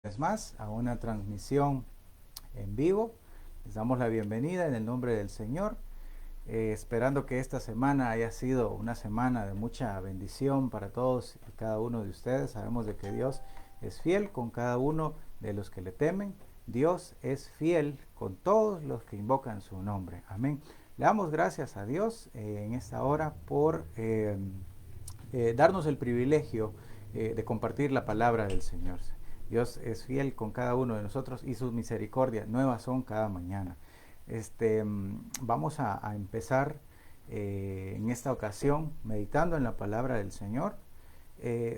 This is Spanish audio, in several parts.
Vez más a una transmisión en vivo. Les damos la bienvenida en el nombre del Señor, esperando que esta semana haya sido una semana de mucha bendición para todos y cada uno de ustedes. Sabemos de que Dios es fiel con cada uno de los que le temen. Dios es fiel con todos los que invocan su nombre. Amén. Le damos gracias a Dios en esta hora por darnos el privilegio de compartir la palabra del Señor. Dios es fiel con cada uno de nosotros y sus misericordias nuevas son cada mañana. Vamos a empezar en esta ocasión meditando en la palabra del Señor.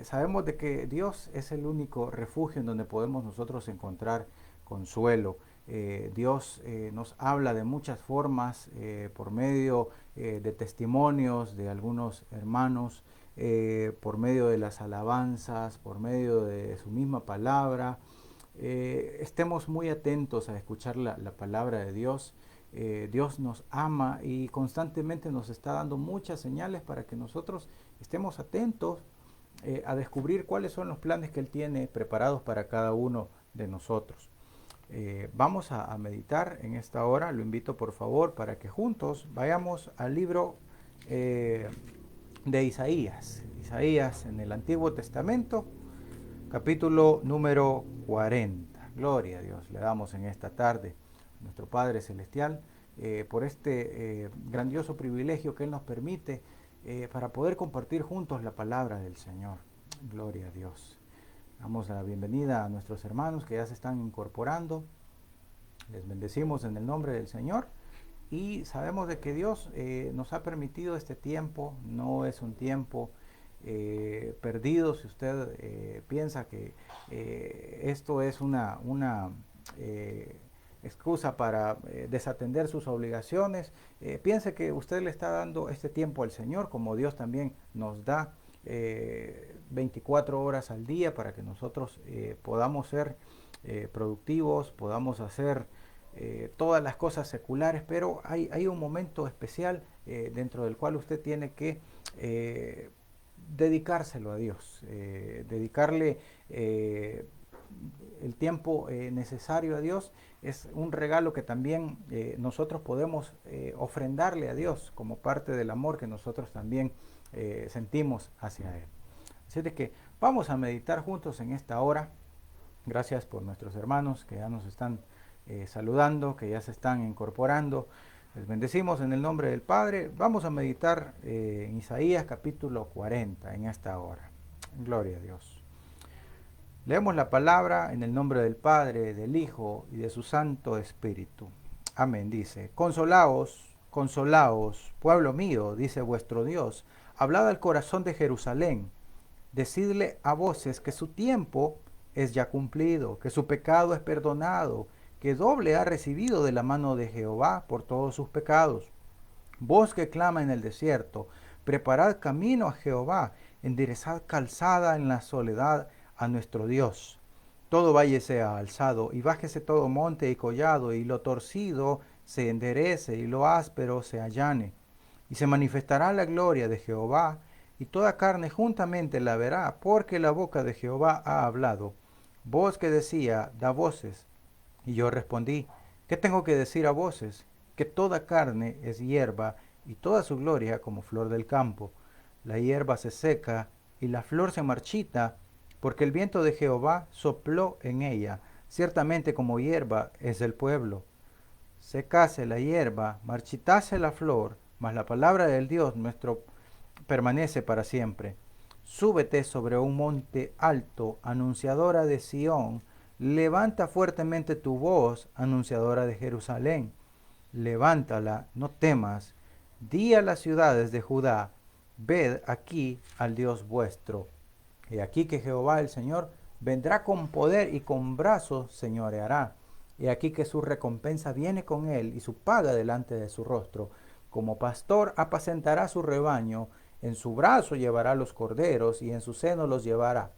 Sabemos de que Dios es el único refugio en donde podemos nosotros encontrar consuelo. Dios nos habla de muchas formas por medio de testimonios de algunos hermanos, por medio de las alabanzas, por medio de su misma palabra. Estemos muy atentos a escuchar la palabra de Dios. Dios nos ama y constantemente nos está dando muchas señales para que nosotros estemos atentos a descubrir cuáles son los planes que Él tiene preparados para cada uno de nosotros. Vamos a meditar en esta hora. Lo invito por favor para que juntos vayamos al libro de Isaías. Isaías en el Antiguo Testamento, capítulo número 40. Gloria a Dios. Le damos en esta tarde a nuestro Padre Celestial por este grandioso privilegio que Él nos permite para poder compartir juntos la palabra del Señor. Gloria a Dios. Damos la bienvenida a nuestros hermanos que ya se están incorporando. Les bendecimos en el nombre del Señor. Y sabemos de que Dios nos ha permitido este tiempo. No es un tiempo perdido. Si usted piensa que esto es una excusa para desatender sus obligaciones, piense que usted le está dando este tiempo al Señor, como Dios también nos da 24 horas al día para que nosotros podamos ser productivos, podamos hacer todas las cosas seculares, pero hay un momento especial dentro del cual usted tiene que dedicárselo a Dios, dedicarle el tiempo necesario a Dios. Es un regalo que también nosotros podemos ofrendarle a Dios como parte del amor que nosotros también sentimos hacia Él. Así de que vamos a meditar juntos en esta hora. Gracias por nuestros hermanos que ya nos están saludando, que ya se están incorporando. Les bendecimos en el nombre del Padre. Vamos a meditar en Isaías capítulo 40 en esta hora. Gloria a Dios. Leemos la palabra en el nombre del Padre, del Hijo y de su Santo Espíritu. Amén. Dice: Consolaos, consolaos, pueblo mío, dice vuestro Dios. Hablad al corazón de Jerusalén. Decidle a voces que su tiempo es ya cumplido, que su pecado es perdonado, que doble ha recibido de la mano de Jehová por todos sus pecados. Voz que clama en el desierto, preparad camino a Jehová, enderezad calzada en la soledad a nuestro Dios. Todo valle sea alzado, y bájese todo monte y collado, y lo torcido se enderece, y lo áspero se allane. Y se manifestará la gloria de Jehová, y toda carne juntamente la verá, porque la boca de Jehová ha hablado. Voz que decía, da voces. Y yo respondí, ¿qué tengo que decir a voces? Que toda carne es hierba, y toda su gloria como flor del campo. La hierba se seca, y la flor se marchita, porque el viento de Jehová sopló en ella. Ciertamente como hierba es el pueblo. Secase la hierba, marchitase la flor, mas la palabra del Dios nuestro permanece para siempre. Súbete sobre un monte alto, anunciadora de Sión. Levanta fuertemente tu voz, anunciadora de Jerusalén. Levántala, no temas. Di a las ciudades de Judá, ved aquí al Dios vuestro. Y aquí que Jehová el Señor vendrá con poder y con brazos señoreará. Y aquí que su recompensa viene con él y su paga delante de su rostro. Como pastor apacentará su rebaño, en su brazo llevará los corderos y en su seno los llevará.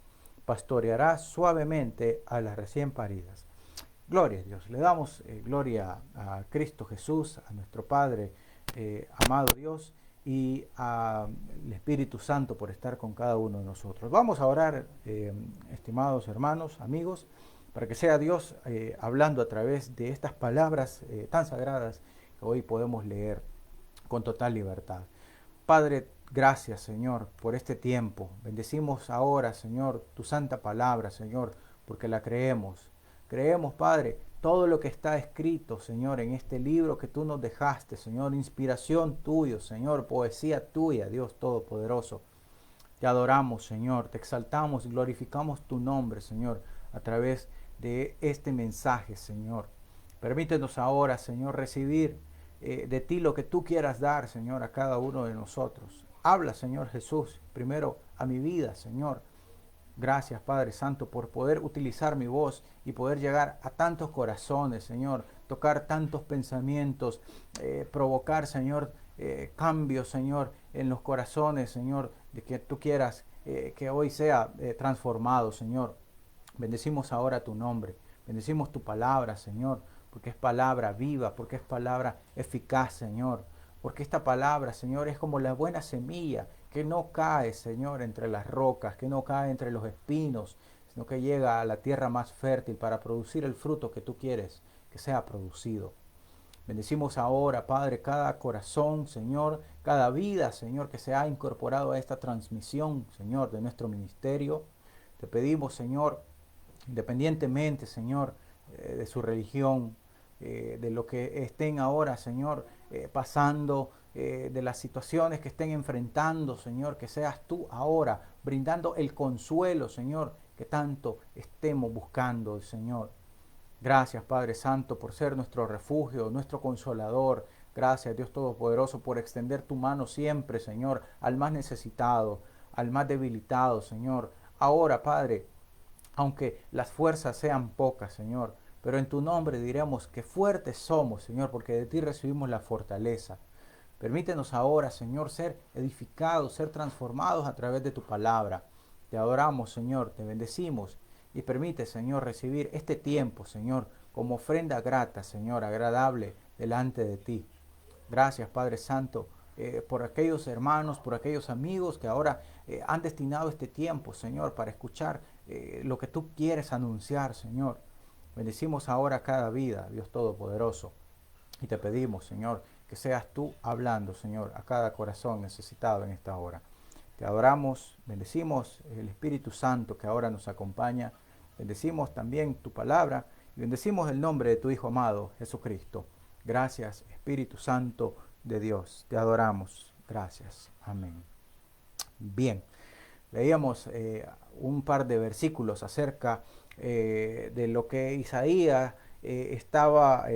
Pastoreará suavemente a las recién paridas. Gloria a Dios. Le damos gloria a Cristo Jesús, a nuestro Padre, amado Dios, y al Espíritu Santo por estar con cada uno de nosotros. Vamos a orar, estimados hermanos, amigos, para que sea Dios hablando a través de estas palabras tan sagradas que hoy podemos leer con total libertad. Padre, gracias, Señor, por este tiempo. Bendecimos ahora, Señor, tu santa palabra, Señor, porque la creemos. Creemos, Padre, todo lo que está escrito, Señor, en este libro que tú nos dejaste, Señor, inspiración tuya, Señor, poesía tuya, Dios Todopoderoso. Te adoramos, Señor, te exaltamos y glorificamos tu nombre, Señor, a través de este mensaje, Señor. Permítenos ahora, Señor, recibir de ti lo que tú quieras dar, Señor, a cada uno de nosotros. Habla, Señor Jesús, primero a mi vida, Señor. Gracias, Padre Santo, por poder utilizar mi voz y poder llegar a tantos corazones, Señor, tocar tantos pensamientos, provocar, Señor, cambios, Señor, en los corazones, Señor, de que tú quieras que hoy sea transformado, Señor. Bendecimos ahora tu nombre, bendecimos tu palabra, Señor, porque es palabra viva, porque es palabra eficaz, Señor. Porque esta palabra, Señor, es como la buena semilla que no cae, Señor, entre las rocas, que no cae entre los espinos, sino que llega a la tierra más fértil para producir el fruto que tú quieres que sea producido. Bendecimos ahora, Padre, cada corazón, Señor, cada vida, Señor, que se ha incorporado a esta transmisión, Señor, de nuestro ministerio. Te pedimos, Señor, independientemente, Señor, de su religión, de lo que estén ahora, Señor, pasando, de las situaciones que estén enfrentando, Señor, que seas tú ahora brindando el consuelo, Señor, que tanto estemos buscando, Señor. Gracias, Padre Santo, por ser nuestro refugio, nuestro consolador. Gracias, Dios Todopoderoso, por extender tu mano siempre, Señor, al más necesitado, al más debilitado, Señor. Ahora, Padre, aunque las fuerzas sean pocas, Señor, pero en tu nombre diremos que fuertes somos, Señor, porque de ti recibimos la fortaleza. Permítenos ahora, Señor, ser edificados, ser transformados a través de tu palabra. Te adoramos, Señor, te bendecimos y permite, Señor, recibir este tiempo, Señor, como ofrenda grata, Señor, agradable delante de ti. Gracias, Padre Santo, por aquellos hermanos, por aquellos amigos que ahora han destinado este tiempo, Señor, para escuchar lo que tú quieres anunciar, Señor. Bendecimos ahora cada vida, Dios Todopoderoso. Y te pedimos, Señor, que seas tú hablando, Señor, a cada corazón necesitado en esta hora. Te adoramos, bendecimos el Espíritu Santo que ahora nos acompaña. Bendecimos también tu palabra y bendecimos el nombre de tu Hijo amado, Jesucristo. Gracias, Espíritu Santo de Dios. Te adoramos. Gracias. Amén. Bien, leíamos un par de versículos acerca de lo que Isaías estaba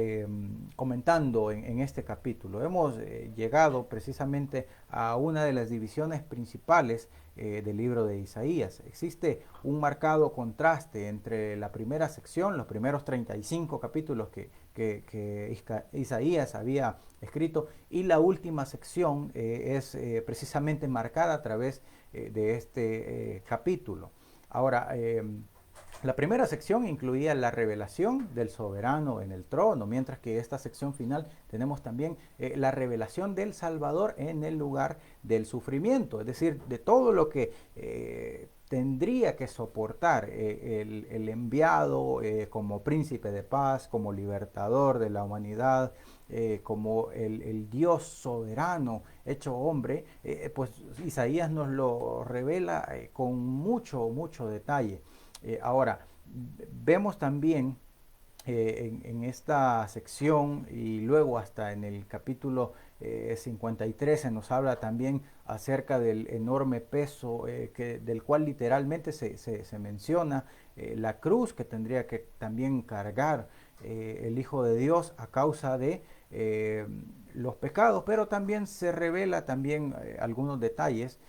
comentando en este capítulo. Hemos llegado precisamente a una de las divisiones principales del libro de Isaías. Existe un marcado contraste entre la primera sección, los primeros 35 capítulos que Isaías había escrito, y la última sección es precisamente marcada a través de este capítulo. Ahora, la primera sección incluía la revelación del soberano en el trono, mientras que esta sección final tenemos también la revelación del Salvador en el lugar del sufrimiento, es decir, de todo lo que tendría que soportar el enviado como príncipe de paz, como libertador de la humanidad, como el Dios soberano hecho hombre. Pues Isaías nos lo revela con mucho detalle. Ahora, vemos también en esta sección y luego hasta en el capítulo 53 se nos habla también acerca del enorme peso del cual literalmente se menciona la cruz que tendría que también cargar el Hijo de Dios a causa de los pecados, pero también se revela también algunos detalles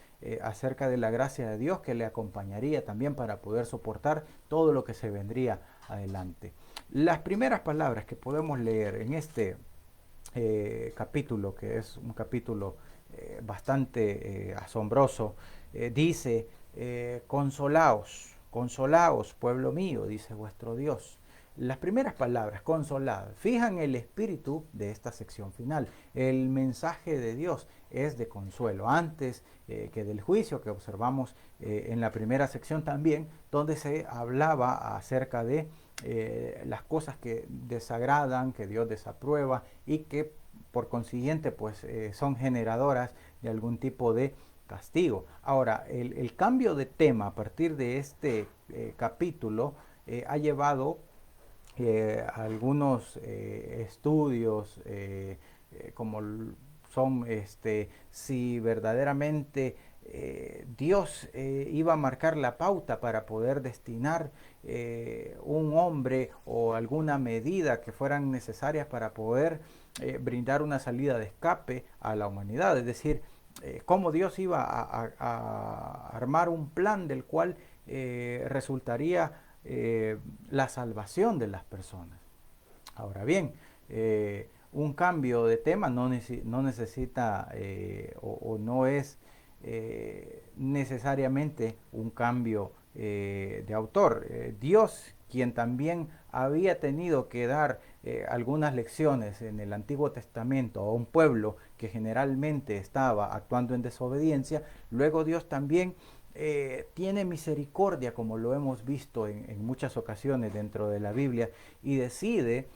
acerca de la gracia de Dios que le acompañaría también para poder soportar todo lo que se vendría adelante. Las primeras palabras que podemos leer en este capítulo, que es un capítulo bastante asombroso, dice, consolaos, consolaos, pueblo mío, dice vuestro Dios. Las primeras palabras, consolad, fijan el espíritu de esta sección final. El mensaje de Dios es de consuelo, antes que del juicio que observamos en la primera sección también, donde se hablaba acerca de las cosas que desagradan, que Dios desaprueba y que por consiguiente pues son generadoras de algún tipo de castigo. Ahora, el cambio de tema a partir de este capítulo ha llevado algunos estudios como son si verdaderamente Dios iba a marcar la pauta para poder destinar un hombre o alguna medida que fueran necesarias para poder brindar una salida de escape a la humanidad. Es decir, cómo Dios iba a armar un plan del cual resultaría la salvación de las personas. Ahora bien, un cambio de tema no necesita o no es necesariamente un cambio de autor. Dios, quien también había tenido que dar algunas lecciones en el Antiguo Testamento a un pueblo que generalmente estaba actuando en desobediencia, luego Dios también tiene misericordia, como lo hemos visto en muchas ocasiones dentro de la Biblia, y decide,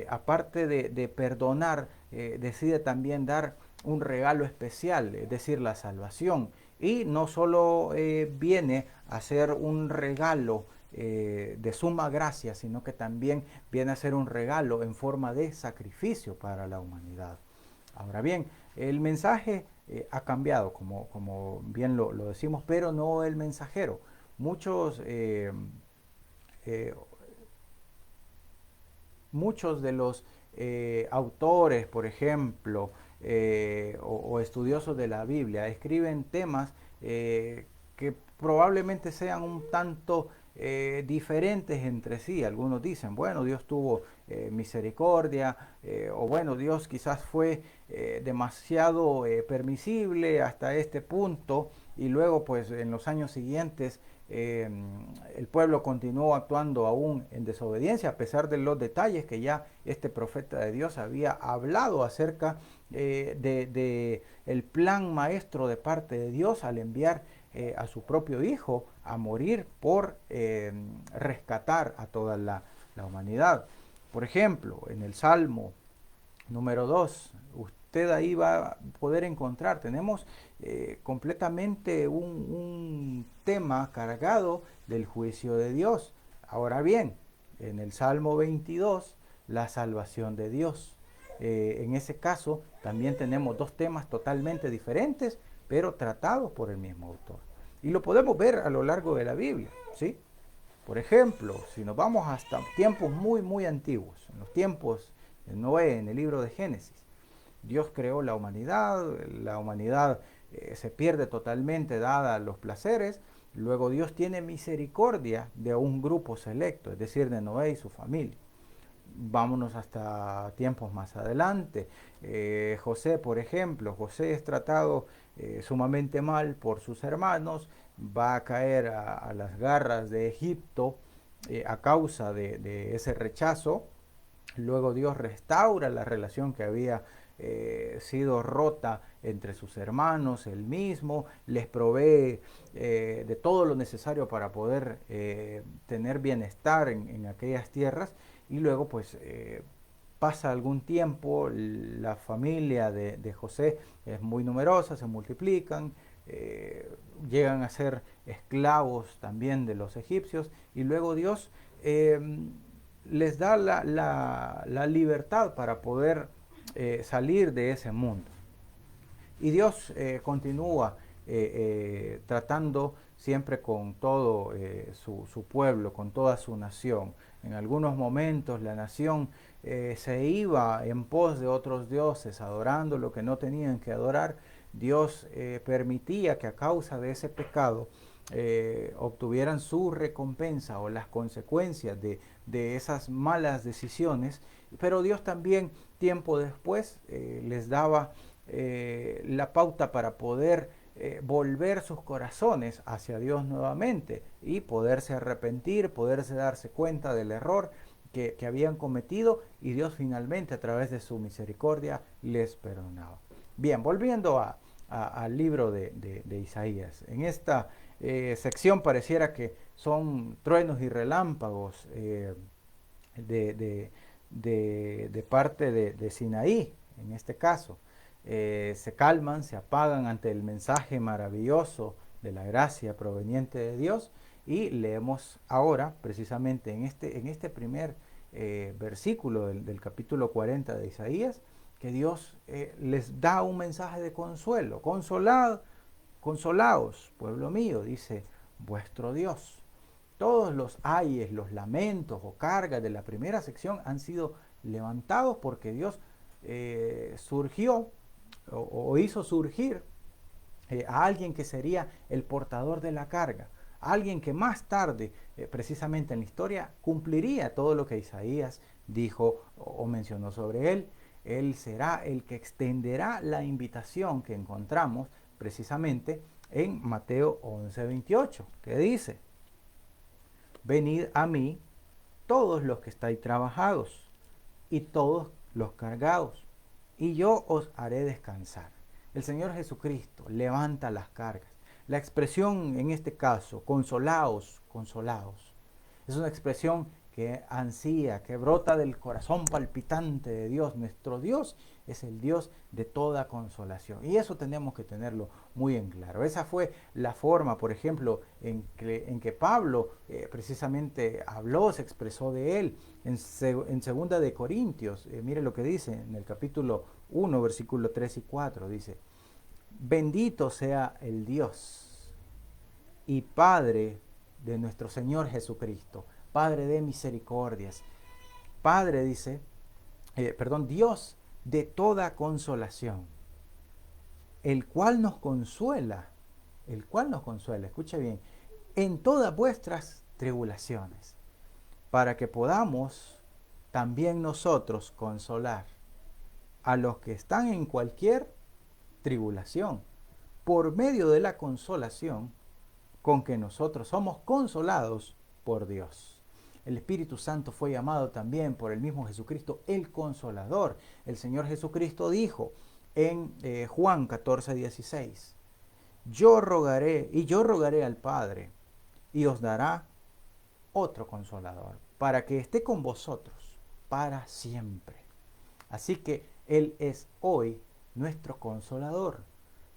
aparte de perdonar, decide también dar un regalo especial, es decir, la salvación. Y no solo viene a ser un regalo de suma gracia, sino que también viene a ser un regalo en forma de sacrificio para la humanidad. Ahora bien, el mensaje ha cambiado, como bien lo decimos, pero no el mensajero. Muchos, muchos de los autores, por ejemplo, o estudiosos de la Biblia, escriben temas que probablemente sean un tanto diferentes entre sí. Algunos dicen, bueno, Dios tuvo misericordia, o bueno, Dios quizás fue demasiado permisible hasta este punto, y luego pues en los años siguientes el pueblo continuó actuando aún en desobediencia, a pesar de los detalles que ya este profeta de Dios había hablado acerca de el plan maestro de parte de Dios al enviar a su propio hijo a morir por rescatar a toda la humanidad. Por ejemplo, en el Salmo número 2, usted ahí va a poder encontrar, tenemos completamente un tema cargado del juicio de Dios. Ahora bien, en el Salmo 22, la salvación de Dios. En ese caso, también tenemos dos temas totalmente diferentes, pero tratados por el mismo autor. Y lo podemos ver a lo largo de la Biblia, ¿sí? Por ejemplo, si nos vamos hasta tiempos muy antiguos, en los tiempos de Noé, en el libro de Génesis, Dios creó la humanidad se pierde totalmente dada los placeres, luego Dios tiene misericordia de un grupo selecto, es decir, de Noé y su familia. Vámonos hasta tiempos más adelante. José, por ejemplo, José es tratado sumamente mal por sus hermanos, va a caer a las garras de Egipto a causa de ese rechazo. Luego Dios restaura la relación que había sido rota entre sus hermanos, él mismo, les provee de todo lo necesario para poder tener bienestar en aquellas tierras, y luego pues pasa algún tiempo, la familia de José es muy numerosa, se multiplican, llegan a ser esclavos también de los egipcios, y luego Dios les da la libertad para poder salir de ese mundo. Y Dios continúa tratando siempre con todo su pueblo, con toda su nación. En algunos momentos la nación se iba en pos de otros dioses, adorando lo que no tenían que adorar. Dios permitía que a causa de ese pecado obtuvieran su recompensa o las consecuencias de esas malas decisiones, pero Dios también tiempo después les daba la pauta para poder volver sus corazones hacia Dios nuevamente y poderse arrepentir, poderse darse cuenta del error que habían cometido, y Dios finalmente a través de su misericordia les perdonaba. Bien, volviendo al libro de Isaías. En esta sección pareciera que son truenos y relámpagos, de, de- de parte de Sinaí, en este caso. Se calman, se apagan ante el mensaje maravilloso de la gracia proveniente de Dios, y leemos ahora, precisamente en este primer versículo del capítulo 40 de Isaías, que Dios les da un mensaje de consuelo. Consolaos, pueblo mío, dice vuestro Dios. Todos los ayes, los lamentos o cargas de la primera sección han sido levantados porque Dios surgió o hizo surgir a alguien que sería el portador de la carga, alguien que más tarde, precisamente en la historia, cumpliría todo lo que Isaías dijo o mencionó sobre él. Él será el que extenderá la invitación que encontramos precisamente en Mateo 11:28, que dice: venid a mí todos los que estáis trabajados y todos los cargados, y yo os haré descansar. El Señor Jesucristo levanta las cargas. La expresión en este caso, consolaos, consolaos, es una expresión que ansía, que brota del corazón palpitante de Dios. Nuestro Dios es el Dios de toda consolación. Y eso tenemos que tenerlo muy en claro. Esa fue la forma, por ejemplo, en que Pablo precisamente habló, se expresó de él. En segunda de Corintios, mire lo que dice en el capítulo 1, versículo 3 y 4, dice: bendito sea el Dios y Padre de nuestro Señor Jesucristo, Padre de misericordias, Padre, dice, Dios de toda consolación, el cual nos consuela, escuche bien, en todas vuestras tribulaciones, para que podamos también nosotros consolar a los que están en cualquier tribulación, por medio de la consolación con que nosotros somos consolados por Dios. El Espíritu Santo fue llamado también por el mismo Jesucristo el Consolador. El Señor Jesucristo dijo en Juan 14:16: yo rogaré al Padre, y os dará otro Consolador, para que esté con vosotros para siempre. Así que Él es hoy nuestro Consolador.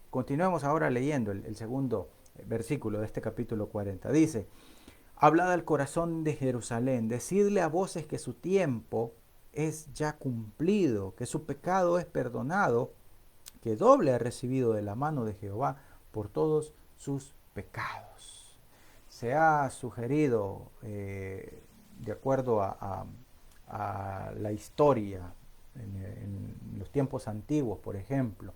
Continuemos ahora leyendo el segundo versículo de este capítulo 40. Dice: hablad al corazón de Jerusalén, decidle a voces que su tiempo es ya cumplido, que su pecado es perdonado, que doble ha recibido de la mano de Jehová por todos sus pecados. Se ha sugerido, de acuerdo a la historia, en los tiempos antiguos, por ejemplo,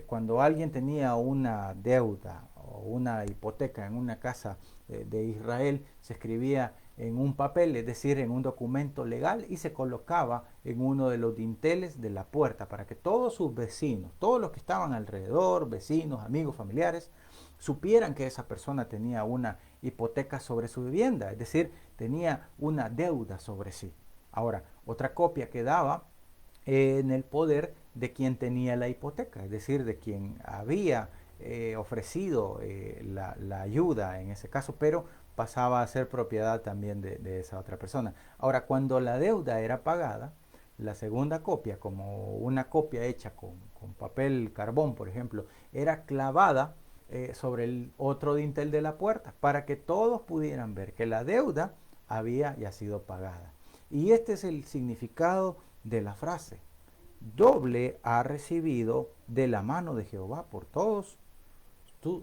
cuando alguien tenía una deuda o una hipoteca en una casa de Israel, se escribía en un papel, es decir, en un documento legal, y se colocaba en uno de los dinteles de la puerta para que todos sus vecinos, todos los que estaban alrededor, vecinos, amigos, familiares, supieran que esa persona tenía una hipoteca sobre su vivienda, es decir, tenía una deuda sobre sí. Ahora, otra copia quedaba en el poder de quien tenía la hipoteca, es decir, de quien había ofrecido la ayuda en ese caso, pero pasaba a ser propiedad también de esa otra persona. Ahora, cuando la deuda era pagada, la segunda copia, como una copia hecha con papel carbón, por ejemplo, era clavada sobre el otro dintel de la puerta para que todos pudieran ver que la deuda había ya sido pagada. Y este es el significado de la frase: doble ha recibido de la mano de Jehová por todos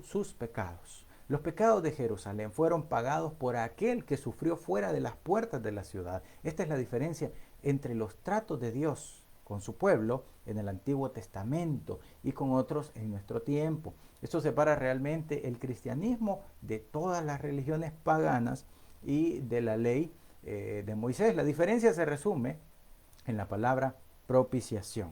sus pecados. Los pecados de Jerusalén fueron pagados por aquel que sufrió fuera de las puertas de la ciudad. Esta es la diferencia entre los tratos de Dios con su pueblo en el Antiguo Testamento y con otros en nuestro tiempo. Esto separa realmente el cristianismo de todas las religiones paganas y de la ley de Moisés. La diferencia se resume en la palabra propiciación.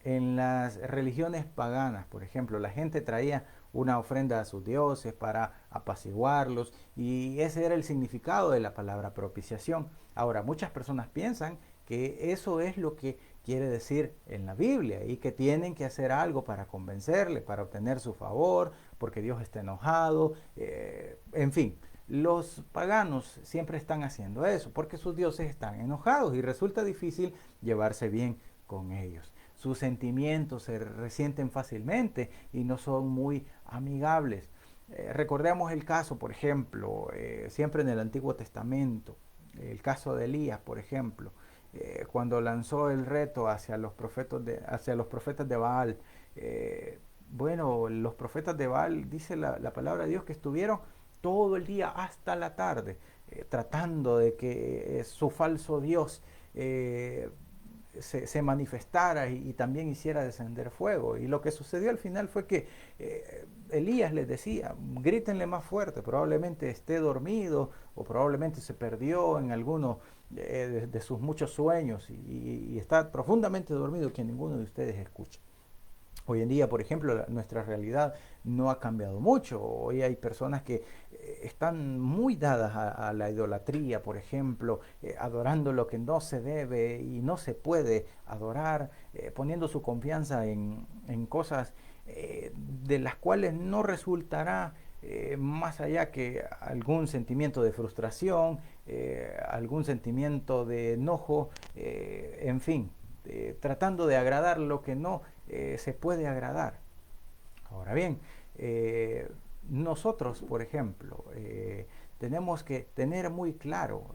En las religiones paganas, por ejemplo, la gente traía una ofrenda a sus dioses para apaciguarlos, y ese era el significado de la palabra propiciación. Ahora, muchas personas piensan que eso es lo que quiere decir en la Biblia y que tienen que hacer algo para convencerle, para obtener su favor, porque Dios está enojado, en fin. Los paganos siempre están haciendo eso porque sus dioses están enojados y resulta difícil llevarse bien con ellos. Sus sentimientos se resienten fácilmente y no son muy amigables. Recordemos el caso, por ejemplo, siempre en el Antiguo Testamento, el caso de Elías, por ejemplo, cuando lanzó el reto hacia los profetas de Baal. Bueno, los profetas de Baal, dice la palabra de Dios, que estuvieron todo el día hasta la tarde tratando de que su falso Dios se manifestara y también hiciera descender fuego. Y lo que sucedió al final fue que Elías les decía, grítenle más fuerte, probablemente esté dormido o probablemente se perdió en alguno de sus muchos sueños y está profundamente dormido que ninguno de ustedes escucha. Hoy en día, por ejemplo, nuestra realidad no ha cambiado mucho. Hoy hay personas que están muy dadas a la idolatría, por ejemplo, adorando lo que no se debe y no se puede adorar, poniendo su confianza en cosas de las cuales no resultará más allá que algún sentimiento de frustración, algún sentimiento de enojo, en fin, tratando de agradar lo que no se puede agradar. Ahora bien, nosotros, por ejemplo, tenemos que tener muy claro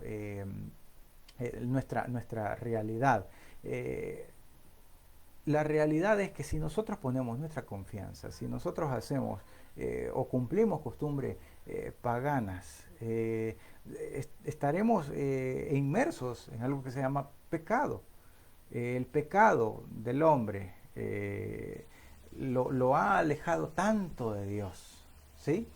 nuestra realidad. La realidad es que si nosotros ponemos nuestra confianza, si nosotros hacemos o cumplimos costumbres paganas, estaremos inmersos en algo que se llama pecado. El pecado del hombre lo ha alejado tanto de Dios, ¿sí?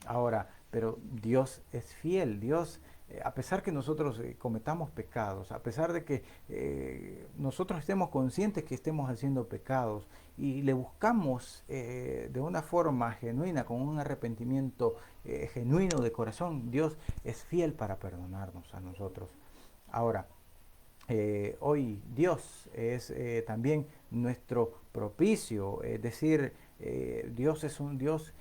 Ahora, pero Dios es fiel. Dios, a pesar que nosotros cometamos pecados, a pesar de que nosotros estemos conscientes que estemos haciendo pecados y le buscamos de una forma genuina, con un arrepentimiento genuino de corazón, Dios es fiel para perdonarnos a nosotros. Ahora, hoy Dios es también nuestro propicio, es decir, Dios es un Dios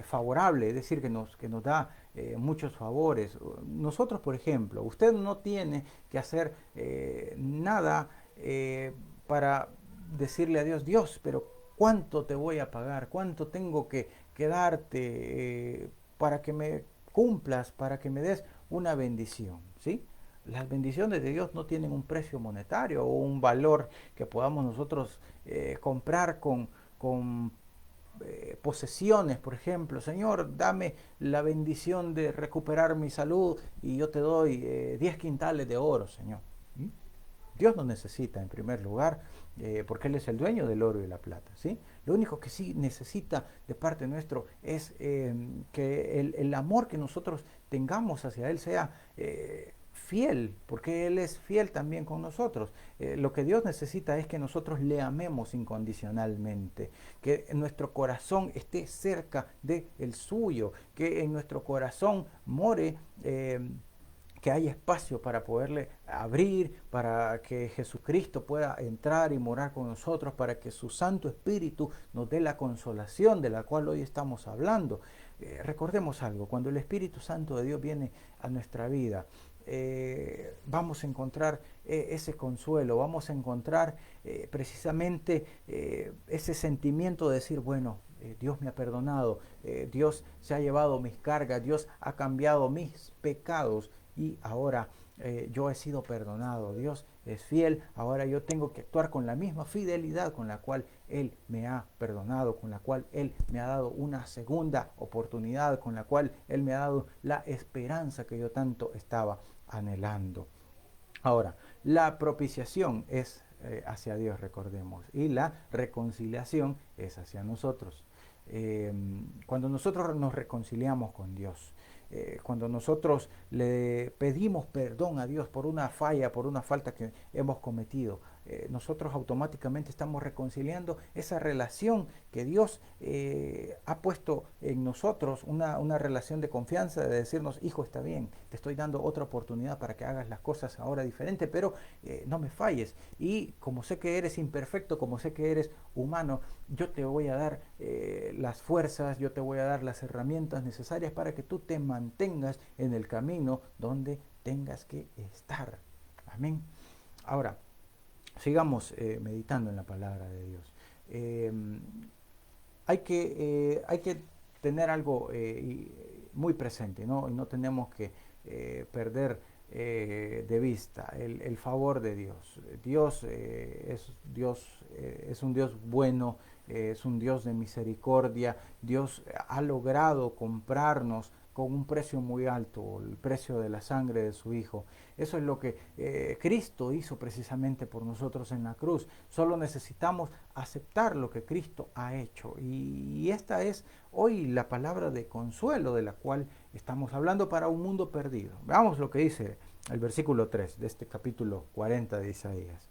favorable, es decir, que nos da muchos favores. Nosotros, por ejemplo, usted no tiene que hacer nada para decirle a Dios, Dios, pero ¿cuánto te voy a pagar? ¿Cuánto tengo que darte para que me cumplas, para que me des una bendición? ¿Sí? Las bendiciones de Dios no tienen un precio monetario o un valor que podamos nosotros comprar con posesiones, por ejemplo. Señor, dame la bendición de recuperar mi salud y yo te doy 10 quintales de oro, Señor. ¿Mm? Dios no necesita, en primer lugar, porque Él es el dueño del oro y la plata, ¿sí? Lo único que sí necesita de parte nuestro es que el amor que nosotros tengamos hacia Él sea fiel, porque Él es fiel también con nosotros. Lo que Dios necesita es que nosotros le amemos incondicionalmente, que nuestro corazón esté cerca del suyo, que en nuestro corazón more que haya espacio para poderle abrir, para que Jesucristo pueda entrar y morar con nosotros, para que su Santo Espíritu nos dé la consolación de la cual hoy estamos hablando. Recordemos algo, cuando el Espíritu Santo de Dios viene a nuestra vida, vamos a encontrar ese consuelo, vamos a encontrar precisamente ese sentimiento de decir, bueno, Dios me ha perdonado, Dios se ha llevado mis cargas, Dios ha cambiado mis pecados y ahora yo he sido perdonado. Dios es fiel, ahora yo tengo que actuar con la misma fidelidad con la cual Él me ha perdonado, con la cual Él me ha dado una segunda oportunidad, con la cual Él me ha dado la esperanza que yo tanto estaba anhelando. Ahora, la propiciación es hacia Dios, recordemos, y la reconciliación es hacia nosotros. Cuando nosotros nos reconciliamos con Dios, cuando nosotros le pedimos perdón a Dios por una falla, por una falta que hemos cometido, nosotros automáticamente estamos reconciliando esa relación que Dios ha puesto en nosotros, una relación de confianza, de decirnos, hijo, está bien, te estoy dando otra oportunidad para que hagas las cosas ahora diferente, pero no me falles. Y como sé que eres imperfecto, como sé que eres humano, yo te voy a dar las fuerzas, yo te voy a dar las herramientas necesarias para que tú te mantengas en el camino donde tengas que estar. Amén. Ahora, sigamos meditando en la palabra de Dios. Eh, hay que tener algo muy presente, ¿no? Y no tenemos que perder de vista el favor de Dios. Dios es un Dios bueno, es un Dios de misericordia. Dios ha logrado comprarnos con un precio muy alto, el precio de la sangre de su Hijo. Eso es lo que Cristo hizo precisamente por nosotros en la cruz. Solo necesitamos aceptar lo que Cristo ha hecho. Y esta es hoy la palabra de consuelo de la cual estamos hablando para un mundo perdido. Veamos lo que dice el versículo 3 de este capítulo 40 de Isaías.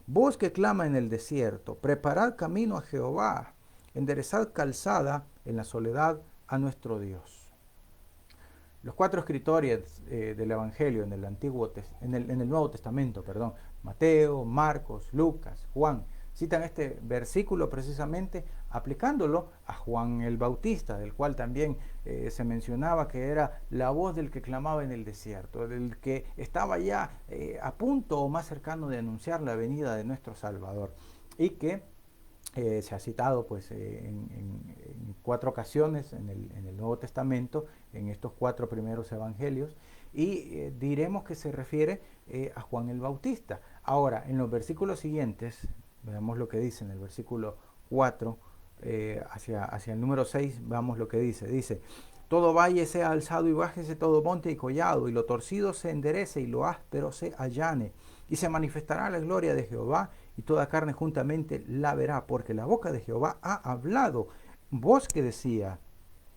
Voz que clama en el desierto, preparad camino a Jehová, enderezad calzada en la soledad a nuestro Dios. Los cuatro escritores del Evangelio en el Nuevo Testamento, perdón, Mateo, Marcos, Lucas, Juan, citan este versículo precisamente aplicándolo a Juan el Bautista, del cual también se mencionaba que era la voz del que clamaba en el desierto, del que estaba ya a punto o más cercano de anunciar la venida de nuestro Salvador, y que se ha citado pues en cuatro ocasiones en el Nuevo Testamento, en estos cuatro primeros evangelios, y diremos que se refiere a Juan el Bautista. Ahora, en los versículos siguientes, veamos lo que dice en el versículo 4, hacia el número 6, veamos lo que dice. Dice, todo valle sea alzado y bájese todo monte y collado, y lo torcido se enderece y lo áspero se allane, y se manifestará la gloria de Jehová, y toda carne juntamente la verá, porque la boca de Jehová ha hablado. Voz que decía,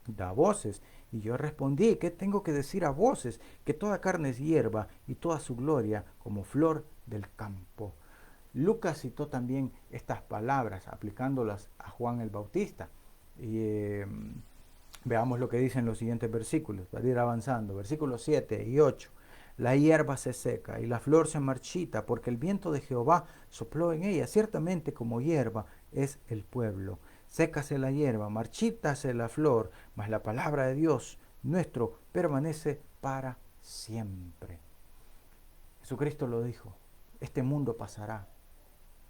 da voces. Y yo respondí, ¿qué tengo que decir a voces? Que toda carne es hierba y toda su gloria como flor del campo. Lucas citó también estas palabras aplicándolas a Juan el Bautista. Y veamos lo que dicen los siguientes versículos, para ir avanzando. Versículos 7 y 8. La hierba se seca y la flor se marchita, porque el viento de Jehová sopló en ella. Ciertamente como hierba es el pueblo. Sécase la hierba, marchítase la flor, mas la palabra de Dios nuestro permanece para siempre. Jesucristo lo dijo, este mundo pasará,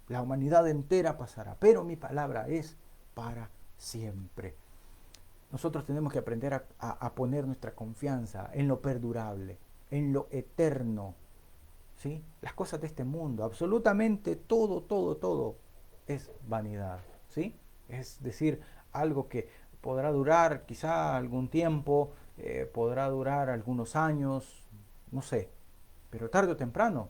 la humanidad entera pasará, pero mi palabra es para siempre. Nosotros tenemos que aprender a poner nuestra confianza en lo perdurable, en lo eterno. ¿Sí? Las cosas de este mundo, absolutamente todo es vanidad. ¿Sí? Es decir, algo que podrá durar quizá algún tiempo, podrá durar algunos años, no sé, pero tarde o temprano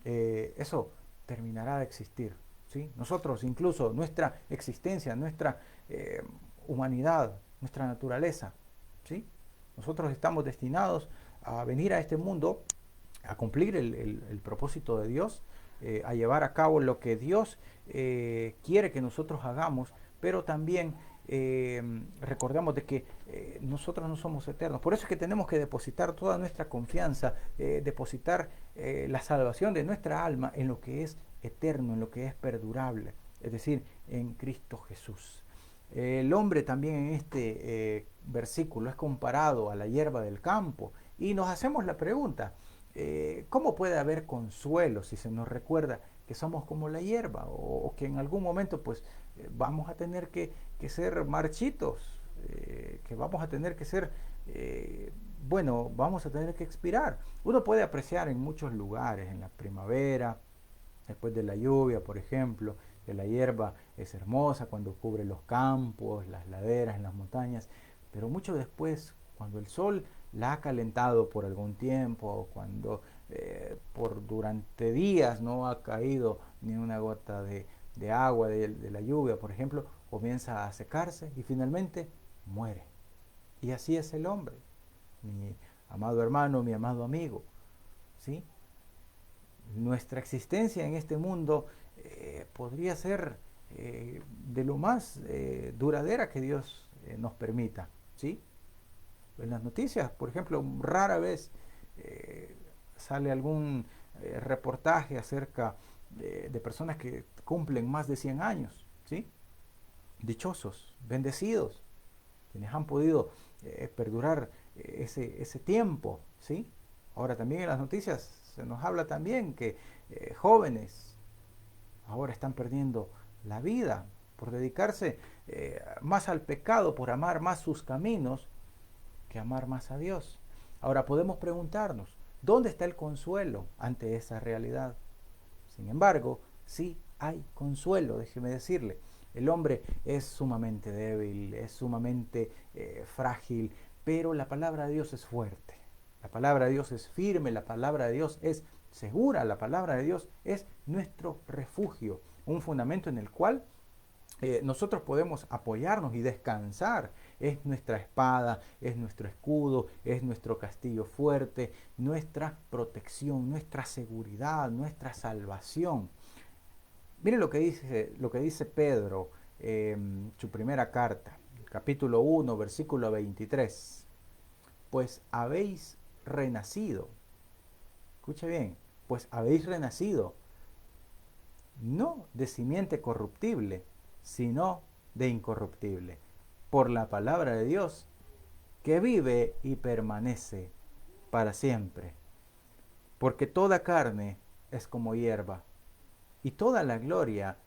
eso terminará de existir. ¿Sí? Nosotros, incluso nuestra existencia, nuestra humanidad, nuestra naturaleza, ¿sí? Nosotros estamos destinados a venir a este mundo a cumplir el propósito de Dios, a llevar a cabo lo que Dios quiere que nosotros hagamos, pero también recordemos de que nosotros no somos eternos. Por eso es que tenemos que depositar toda nuestra confianza, depositar la salvación de nuestra alma en lo que es eterno, en lo que es perdurable, es decir, en Cristo Jesús. El hombre también en este versículo es comparado a la hierba del campo y nos hacemos la pregunta, ¿cómo puede haber consuelo si se nos recuerda que somos como la hierba o que en algún momento pues vamos a tener que ser marchitos, que vamos a tener que ser, bueno, vamos a tener que expirar? Uno puede apreciar en muchos lugares, en la primavera, después de la lluvia, por ejemplo, que la hierba es hermosa cuando cubre los campos, las laderas, en las montañas, pero mucho después, cuando el sol la ha calentado por algún tiempo, cuando durante días no ha caído ni una gota de agua de la lluvia, por ejemplo, comienza a secarse y finalmente muere. Y así es el hombre, mi amado hermano, mi amado amigo, ¿sí? Nuestra existencia en este mundo podría ser de lo más duradera que Dios nos permita, ¿sí? En las noticias, por ejemplo, rara vez sale algún reportaje acerca de personas que cumplen más de 100 años, ¿sí? Dichosos, bendecidos, quienes han podido perdurar ese tiempo, ¿sí? Ahora también en las noticias se nos habla también que jóvenes ahora están perdiendo la vida por dedicarse más al pecado, por amar más sus caminos que amar más a Dios. Ahora podemos preguntarnos, ¿dónde está el consuelo ante esa realidad? Sin embargo, sí hay consuelo, déjeme decirle. El hombre es sumamente débil, es sumamente frágil, pero la palabra de Dios es fuerte. La palabra de Dios es firme, la palabra de Dios es segura, la palabra de Dios es nuestro refugio, un fundamento en el cual nosotros podemos apoyarnos y descansar. Es nuestra espada, es nuestro escudo, es nuestro castillo fuerte, nuestra protección, nuestra seguridad, nuestra salvación. Miren lo que dice Pedro en su primera carta, capítulo 1, versículo 23. Pues habéis renacido. Escuche bien, pues habéis renacido, no de simiente corruptible, sino de incorruptible, por la palabra de Dios, que vive y permanece para siempre. Porque toda carne es como hierba, y toda la gloria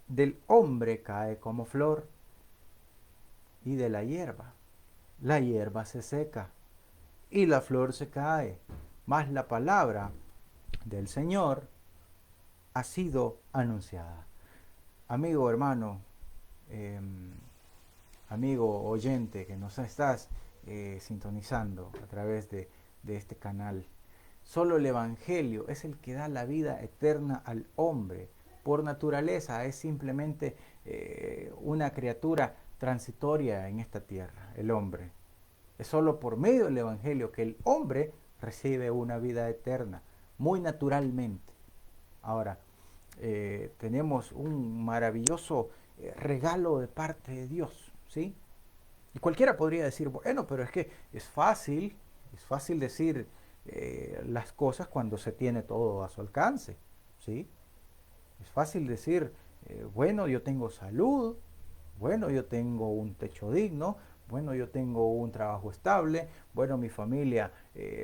del hombre cae como flor, y de la hierba se seca, y la flor se cae, mas la palabra del Señor ha sido anunciada. Amigo, hermano, eh, amigo oyente que nos estás sintonizando a través de este canal, solo el Evangelio es el que da la vida eterna al hombre. Por naturaleza es simplemente una criatura transitoria en esta tierra, el hombre. Es solo por medio del Evangelio que el hombre recibe una vida eterna, muy naturalmente. Ahora, tenemos un maravilloso regalo de parte de Dios, ¿sí? Y cualquiera podría decir, bueno, pero es que es fácil decir las cosas cuando se tiene todo a su alcance, ¿sí? Es fácil decir, bueno, yo tengo salud, bueno, yo tengo un techo digno, bueno, yo tengo un trabajo estable, bueno, mi familia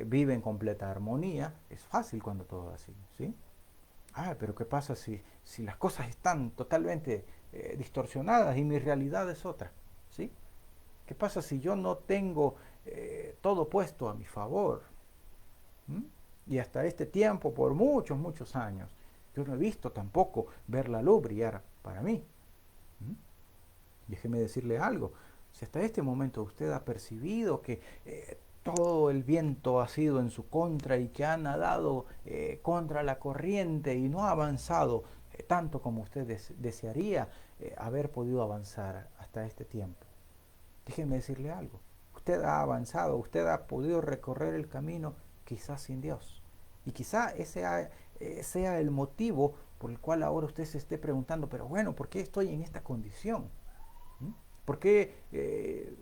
vive en completa armonía. Es fácil cuando todo es así, ¿sí? Ah, pero ¿qué pasa si las cosas están totalmente distorsionadas y mi realidad es otra? ¿Sí? ¿Qué pasa si yo no tengo todo puesto a mi favor? ¿Mm? Y hasta este tiempo, por muchos, muchos años, yo no he visto tampoco ver la luz brillar para mí. ¿Mm? Déjeme decirle algo. Si hasta este momento usted ha percibido que todo el viento ha sido en su contra y que ha nadado contra la corriente y no ha avanzado tanto como usted desearía haber podido avanzar hasta este tiempo, déjeme decirle algo. Usted ha avanzado, usted ha podido recorrer el camino quizás sin Dios. Y quizá ese sea el motivo por el cual ahora usted se esté preguntando, pero bueno, ¿por qué estoy en esta condición? ¿Mm? ¿Por qué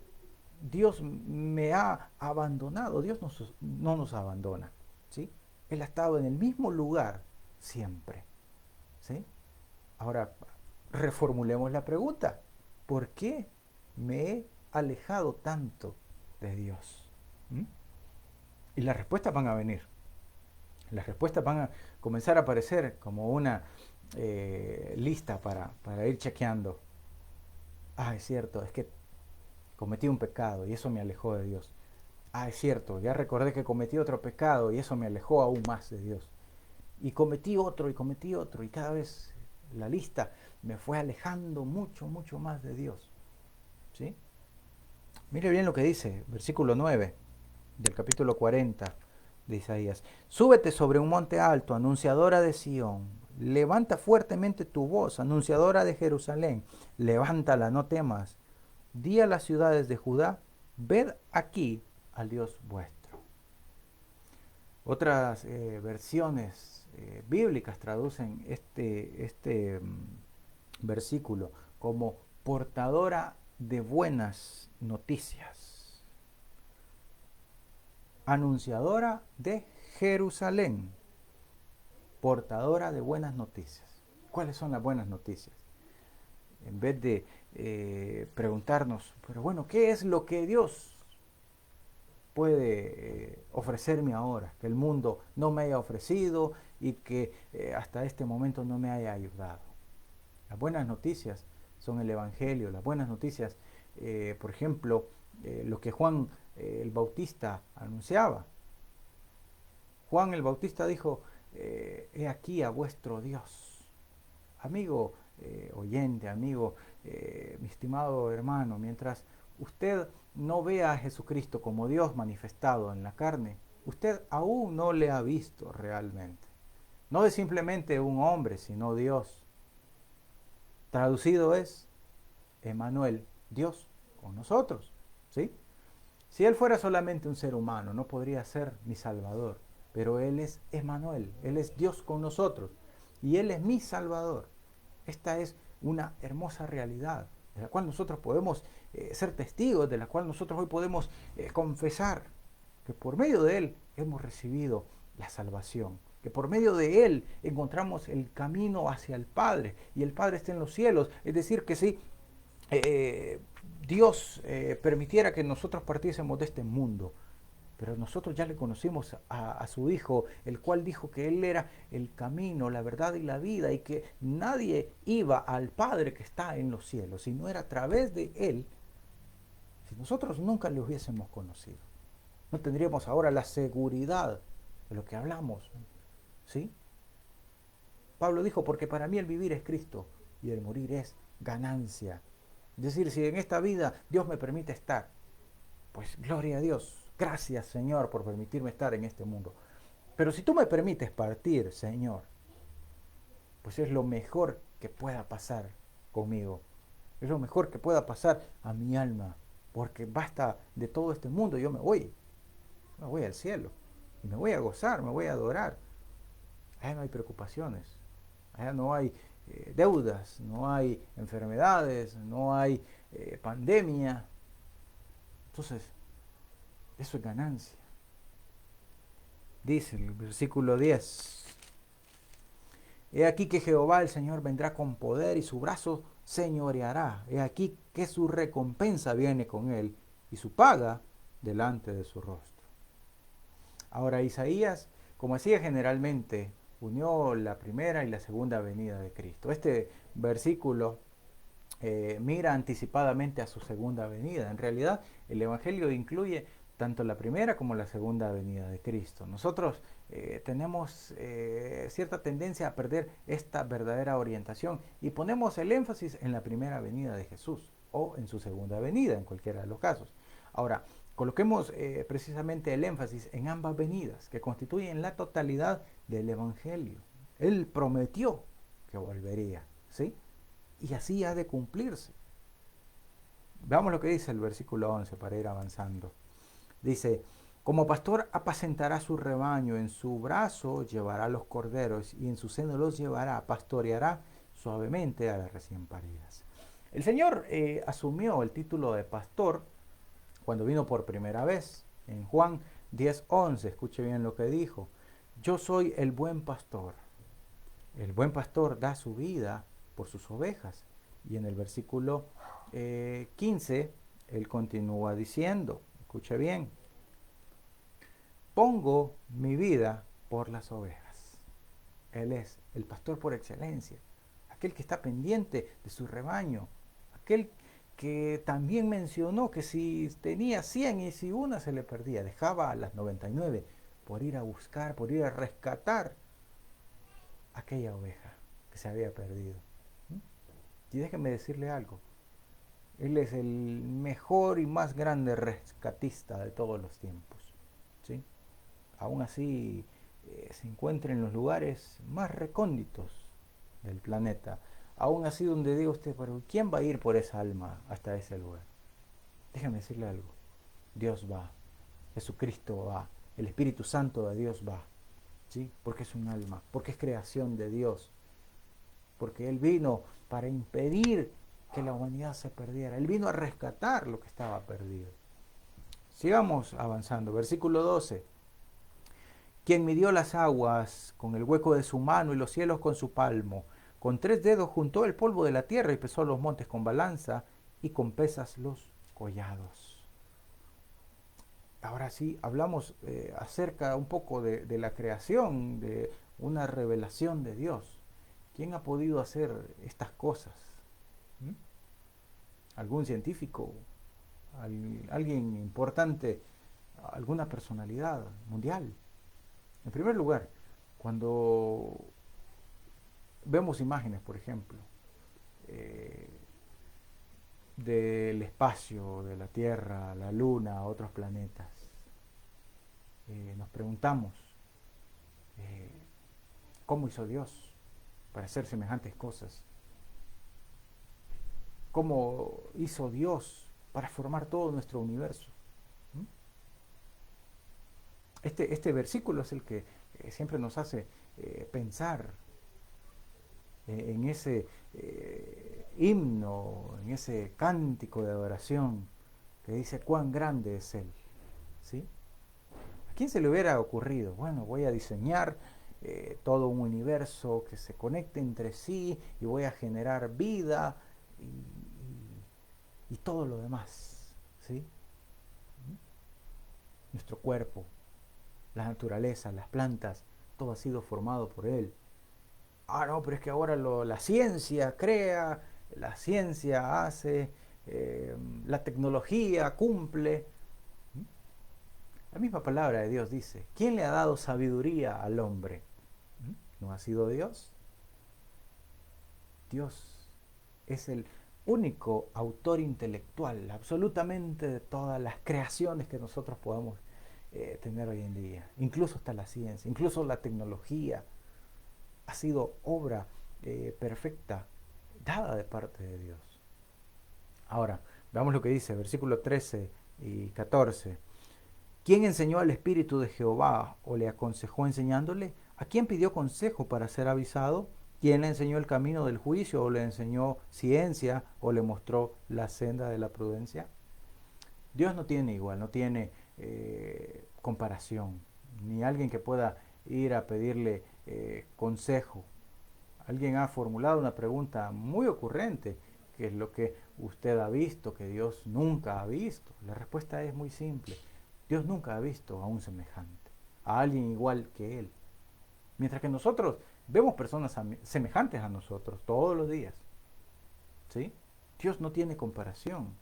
Dios me ha abandonado? Dios no nos abandona, ¿sí? Él ha estado en el mismo lugar siempre, ¿sí? Ahora, reformulemos la pregunta. ¿Por qué me he alejado tanto de Dios? ¿Mm? Y las respuestas van a venir. Las respuestas van a comenzar a aparecer como una lista para ir chequeando. Ah, es cierto, es que cometí un pecado y eso me alejó de Dios. Ah, es cierto, ya recordé que cometí otro pecado y eso me alejó aún más de Dios. Y cometí otro y cada vez la lista me fue alejando mucho, mucho más de Dios. ¿Sí? Mire bien lo que dice, versículo 9 del capítulo 40 de Isaías. Súbete sobre un monte alto, anunciadora de Sión. Levanta fuertemente tu voz, anunciadora de Jerusalén. Levántala, no temas. Di a las ciudades de Judá, ved aquí al Dios vuestro. Otras versiones bíblicas traducen versículo, como portadora de buenas noticias, anunciadora de Jerusalén, portadora de buenas noticias. ¿Cuáles son las buenas noticias? En vez de preguntarnos, pero bueno, ¿qué es lo que Dios puede ofrecerme ahora, que el mundo no me haya ofrecido y que hasta este momento no me haya ayudado? Las buenas noticias son el Evangelio, las buenas noticias, por ejemplo, lo que Juan el Bautista anunciaba. Juan el Bautista dijo, he aquí a vuestro Dios. Amigo oyente, amigo, mi estimado hermano, mientras usted no vea a Jesucristo como Dios manifestado en la carne, usted aún no le ha visto realmente. No es simplemente un hombre, sino Dios. Traducido es Emmanuel, Dios con nosotros, ¿sí? Si Él fuera solamente un ser humano, no podría ser mi Salvador, pero Él es Emmanuel, Él es Dios con nosotros y Él es mi Salvador. Esta es una hermosa realidad de la cual nosotros podemos ser testigos, de la cual nosotros hoy podemos confesar que por medio de Él hemos recibido la salvación, que por medio de Él encontramos el camino hacia el Padre y el Padre está en los cielos. Es decir, que si Dios permitiera que nosotros partiésemos de este mundo, pero nosotros ya le conocimos a su Hijo, el cual dijo que Él era el camino, la verdad y la vida, y que nadie iba al Padre que está en los cielos, sino era a través de Él. Si nosotros nunca le hubiésemos conocido, no tendríamos ahora la seguridad de lo que hablamos, ¿sí? Pablo dijo, porque para mí el vivir es Cristo y el morir es ganancia. Es decir, si en esta vida Dios me permite estar, pues gloria a Dios. Gracias, Señor, por permitirme estar en este mundo. Pero si tú me permites partir, Señor, pues es lo mejor que pueda pasar conmigo. Es lo mejor que pueda pasar a mi alma. Porque basta de todo este mundo, yo me voy al cielo. Y me voy a gozar, me voy a adorar. Allá no hay preocupaciones. Allá no hay deudas, no hay enfermedades, no hay pandemia. Entonces, eso es ganancia. Dice el versículo 10. He aquí que Jehová el Señor vendrá con poder y su brazo señoreará. He aquí que su recompensa viene con él y su paga delante de su rostro. Ahora Isaías, como hacía generalmente, unió la primera y la segunda venida de Cristo. Este versículo mira anticipadamente a su segunda venida. En realidad, el Evangelio incluye tanto la primera como la segunda venida de Cristo. Nosotros tenemos cierta tendencia a perder esta verdadera orientación y ponemos el énfasis en la primera venida de Jesús o en su segunda venida, en cualquiera de los casos. Ahora, coloquemos precisamente el énfasis en ambas venidas, que constituyen la totalidad del Evangelio. Él prometió que volvería, ¿sí? Y así ha de cumplirse. Veamos lo que dice el versículo 11 para ir avanzando. Dice, como pastor apacentará su rebaño, en su brazo llevará los corderos y en su seno los llevará, pastoreará suavemente a las recién paridas. El Señor asumió el título de pastor cuando vino por primera vez. En Juan 10:11, escuche bien lo que dijo. Yo soy el buen pastor. El buen pastor da su vida por sus ovejas. Y en el versículo 15, él continúa diciendo, escuche bien, pongo mi vida por las ovejas. Él es el pastor por excelencia, aquel que está pendiente de su rebaño, aquel que también mencionó que si tenía 100 y si una se le perdía, dejaba a las 99 por ir a buscar, por ir a rescatar aquella oveja que se había perdido. Y déjenme decirle algo, Él es el mejor y más grande rescatista de todos los tiempos, ¿sí? Aún así se encuentra en los lugares más recónditos del planeta, aún así donde diga usted, pero ¿quién va a ir por esa alma hasta ese lugar? Déjame decirle algo, Dios va, Jesucristo va, el Espíritu Santo de Dios va, ¿sí? Porque es un alma, porque es creación de Dios, porque Él vino para impedir que la humanidad se perdiera. Él vino a rescatar lo que estaba perdido. Sigamos avanzando. Versículo 12. Quien midió las aguas con el hueco de su mano y los cielos con su palmo, con 3 dedos juntó el polvo de la tierra y pesó los montes con balanza y con pesas los collados. Ahora sí, hablamos acerca un poco de la creación, de una revelación de Dios. ¿Quién ha podido hacer estas cosas? ¿Mm? ¿Algún científico? ¿Alguien importante? ¿Alguna personalidad mundial? En primer lugar, cuando vemos imágenes, por ejemplo, del espacio, de la Tierra, la Luna, otros planetas, nos preguntamos, ¿cómo hizo Dios para hacer semejantes cosas? ¿Cómo hizo Dios para formar todo nuestro universo? Este versículo es el que siempre nos hace pensar en ese himno, en ese cántico de adoración que dice cuán grande es Él. ¿Sí? ¿A quién se le hubiera ocurrido? Bueno, voy a diseñar todo un universo que se conecte entre sí y voy a generar vida y todo lo demás. ¿Sí? Nuestro cuerpo, la naturaleza, las plantas, todo ha sido formado por Él. Ah, no, pero es que ahora la ciencia crea, la ciencia hace, la tecnología cumple. La misma palabra de Dios dice, ¿quién le ha dado sabiduría al hombre? ¿No ha sido Dios? Dios es el único autor intelectual, absolutamente de todas las creaciones que nosotros podamos tener hoy en día. Incluso hasta la ciencia, incluso la tecnología ha sido obra perfecta, dada de parte de Dios. Ahora, veamos lo que dice, versículos 13 y 14. ¿Quién enseñó al Espíritu de Jehová o le aconsejó enseñándole? ¿A quién pidió consejo para ser avisado? ¿Quién le enseñó el camino del juicio o le enseñó ciencia o le mostró la senda de la prudencia? Dios no tiene igual, no tiene comparación, ni alguien que pueda ir a pedirle consejo. Alguien ha formulado una pregunta muy ocurrente, que es lo que usted ha visto, que Dios nunca ha visto. La respuesta es muy simple. Dios nunca ha visto a un semejante, a alguien igual que Él. Mientras que nosotros vemos personas semejantes a nosotros todos los días. ¿Sí? Dios no tiene comparación.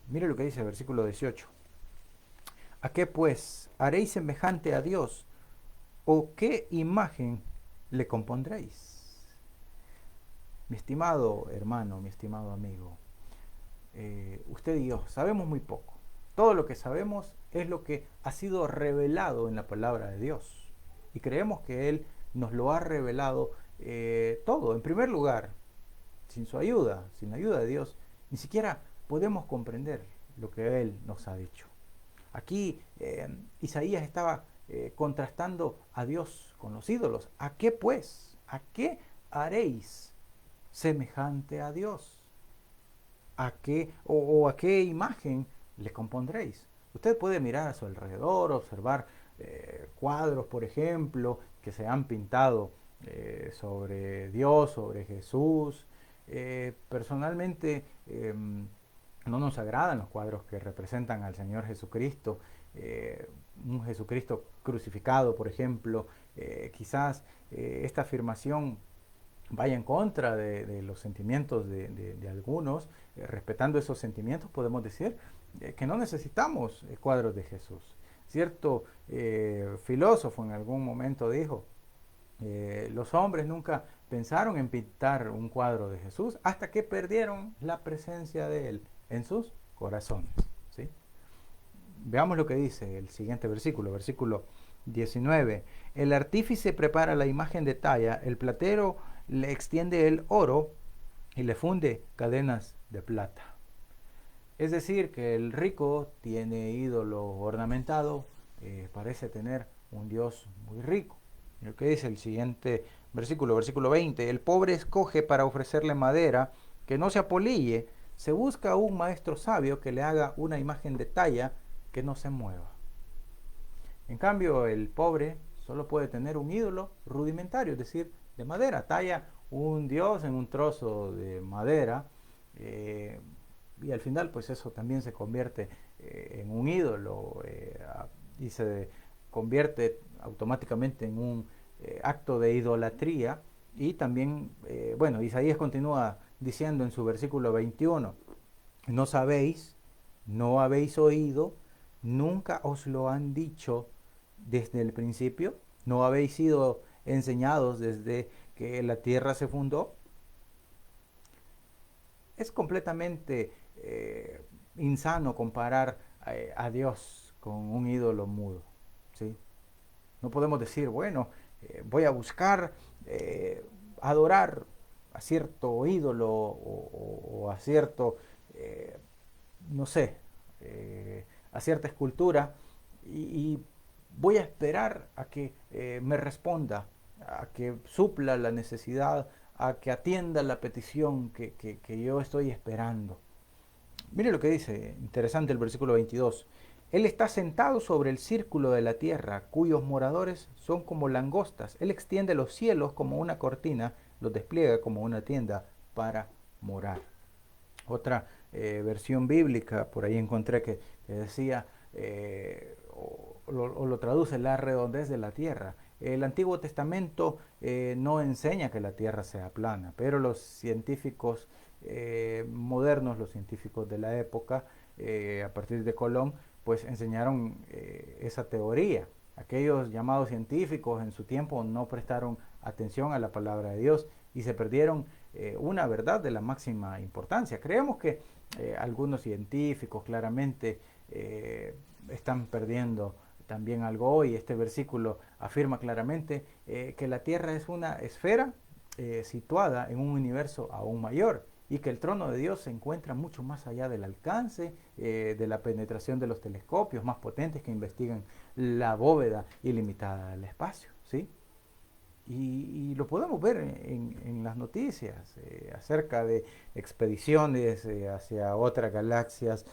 Mire lo que dice el versículo 18. ¿A qué pues haréis semejante a Dios? ¿O qué imagen le compondréis? Mi estimado hermano, mi estimado amigo, usted y yo sabemos muy poco. Todo lo que sabemos es lo que ha sido revelado en la palabra de Dios. Y creemos que Él nos lo ha revelado todo. En primer lugar, sin su ayuda, sin la ayuda de Dios, ni siquiera podemos comprender lo que Él nos ha dicho. Aquí Isaías estaba contrastando a Dios con los ídolos. ¿A qué pues? ¿A qué haréis semejante a Dios? ¿A qué o a qué imagen le compondréis? Usted puede mirar a su alrededor, observar cuadros, por ejemplo, que se han pintado sobre Dios, sobre Jesús. Personalmente no nos agradan los cuadros que representan al Señor Jesucristo, un Jesucristo crucificado, por ejemplo. Quizás esta afirmación vaya en contra de los sentimientos de algunos. Respetando esos sentimientos podemos decir que no necesitamos cuadros de Jesús. Cierto filósofo en algún momento dijo, los hombres nunca pensaron en pintar un cuadro de Jesús hasta que perdieron la presencia de Él en sus corazones. ¿Sí? Veamos lo que dice el siguiente versículo, versículo 19. El artífice prepara la imagen de talla, el platero le extiende el oro y le funde cadenas de plata. Es decir, que el rico tiene ídolo ornamentado, parece tener un Dios muy rico. Lo que dice el siguiente Versículo 20. El pobre escoge para ofrecerle madera que no se apolille. Se busca un maestro sabio que le haga una imagen de talla que no se mueva. En cambio, el pobre solo puede tener un ídolo rudimentario, es decir, de madera. Talla un dios en un trozo de madera, y al final pues eso también se convierte en un ídolo, y se convierte automáticamente en un acto de idolatría. Y también, bueno, Isaías continúa diciendo en su versículo 21, no sabéis, no habéis oído, nunca os lo han dicho desde el principio, no habéis sido enseñados desde que la tierra se fundó. Es completamente insano comparar a Dios con un ídolo mudo, ¿sí? No podemos decir, bueno, voy a buscar adorar a cierto ídolo o a cierto, eh, no sé, a cierta escultura y voy a esperar a que me responda, a que supla la necesidad, a que atienda la petición que yo estoy esperando. Mire lo que dice, interesante el versículo 22. Él está sentado sobre el círculo de la tierra, cuyos moradores son como langostas. Él extiende los cielos como una cortina, los despliega como una tienda para morar. Otra versión bíblica, por ahí encontré que decía, o lo traduce, la redondez de la tierra. El Antiguo Testamento no enseña que la tierra sea plana, pero los científicos modernos, los científicos de la época, a partir de Colón, pues enseñaron esa teoría. Aquellos llamados científicos en su tiempo no prestaron atención a la palabra de Dios y se perdieron una verdad de la máxima importancia. Creemos que algunos científicos claramente están perdiendo también algo hoy. Este versículo afirma claramente que la tierra es una esfera situada en un universo aún mayor y que el trono de Dios se encuentra mucho más allá del alcance de la penetración de los telescopios más potentes que investigan la bóveda ilimitada del espacio, ¿sí? Y lo podemos ver en las noticias acerca de expediciones hacia otras galaxias,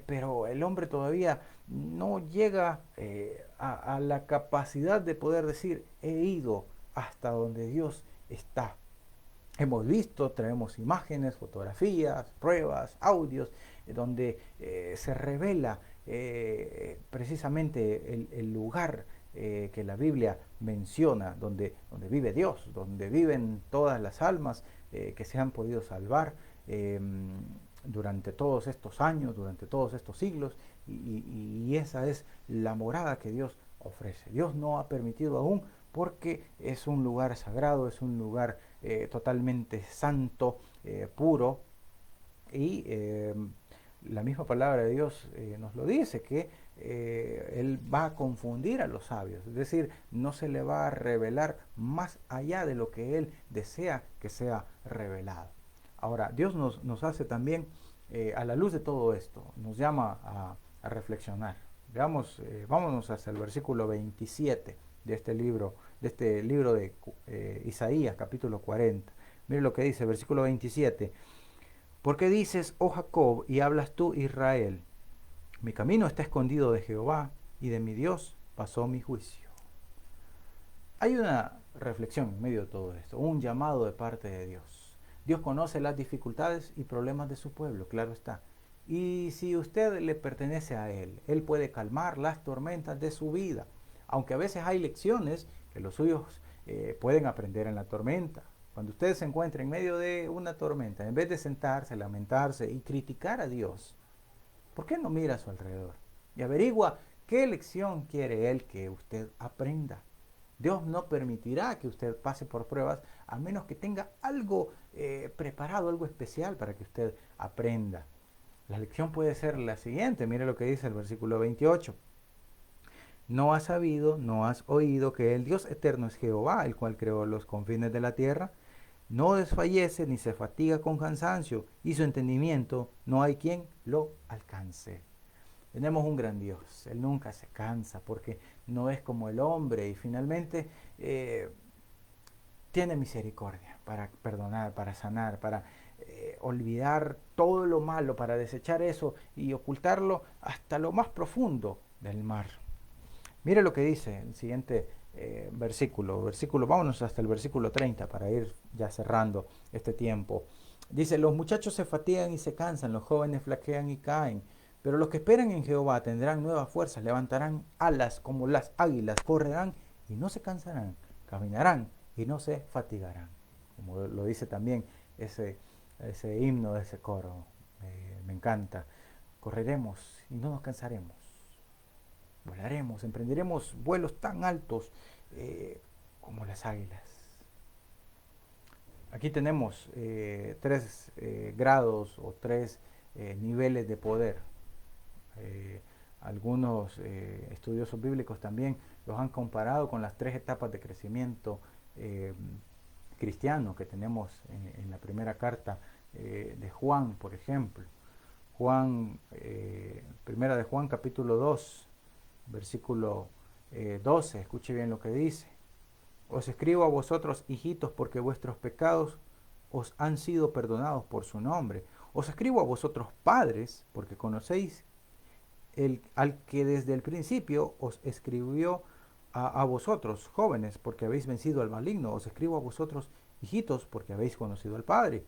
pero el hombre todavía no llega a la capacidad de poder decir, he ido hasta donde Dios está. Hemos visto, traemos imágenes, fotografías, pruebas, audios, donde se revela precisamente el lugar que la Biblia menciona, donde vive Dios, donde viven todas las almas que se han podido salvar durante todos estos años, durante todos estos siglos, y esa es la morada que Dios ofrece. Dios no ha permitido aún porque es un lugar sagrado, es un lugar totalmente santo, puro, y la misma palabra de Dios nos lo dice, que Él va a confundir a los sabios, es decir, no se le va a revelar más allá de lo que Él desea que sea revelado. Ahora, Dios nos hace también, a la luz de todo esto, nos llama a reflexionar. Veamos, vámonos hacia el versículo 27 de este libro de Isaías, capítulo 40. Mire lo que dice, versículo 27. ¿Por qué dices, oh Jacob, y hablas tú, Israel? Mi camino está escondido de Jehová, y de mi Dios pasó mi juicio. Hay una reflexión en medio de todo esto, un llamado de parte de Dios. Dios conoce las dificultades y problemas de su pueblo, claro está. Y si usted le pertenece a Él, Él puede calmar las tormentas de su vida. Aunque a veces hay lecciones que los suyos pueden aprender en la tormenta. Cuando usted se encuentra en medio de una tormenta, en vez de sentarse, lamentarse y criticar a Dios, ¿por qué no mira a su alrededor y averigua qué lección quiere Él que usted aprenda? Dios no permitirá que usted pase por pruebas a menos que tenga algo preparado, algo especial para que usted aprenda. La lección puede ser la siguiente, mire lo que dice el versículo 28. ¿No has sabido, no has oído que el Dios eterno es Jehová, el cual creó los confines de la tierra? No desfallece ni se fatiga con cansancio, y su entendimiento no hay quien lo alcance. Tenemos un gran Dios, Él nunca se cansa porque no es como el hombre, y finalmente tiene misericordia para perdonar, para sanar, para olvidar todo lo malo, para desechar eso y ocultarlo hasta lo más profundo del mar. Mire lo que dice el siguiente versículo, vámonos hasta el versículo 30 para ir ya cerrando este tiempo. Dice, los muchachos se fatigan y se cansan, los jóvenes flaquean y caen, pero los que esperan en Jehová tendrán nuevas fuerzas, levantarán alas como las águilas, correrán y no se cansarán, caminarán y no se fatigarán. Como lo dice también ese himno de ese coro, me encanta. Correremos y no nos cansaremos. Volaremos, emprenderemos vuelos tan altos como las águilas. Aquí tenemos tres grados o tres niveles de poder. Algunos estudiosos bíblicos también los han comparado con las tres etapas de crecimiento cristiano que tenemos en la primera carta de Juan, por ejemplo. Primera de Juan capítulo 2, versículo 12, escuche bien lo que dice. Os escribo a vosotros, hijitos, porque vuestros pecados os han sido perdonados por su nombre. Os escribo a vosotros, padres, porque conocéis al que desde el principio os escribió a vosotros, jóvenes, porque habéis vencido al maligno. Os escribo a vosotros, hijitos, porque habéis conocido al Padre.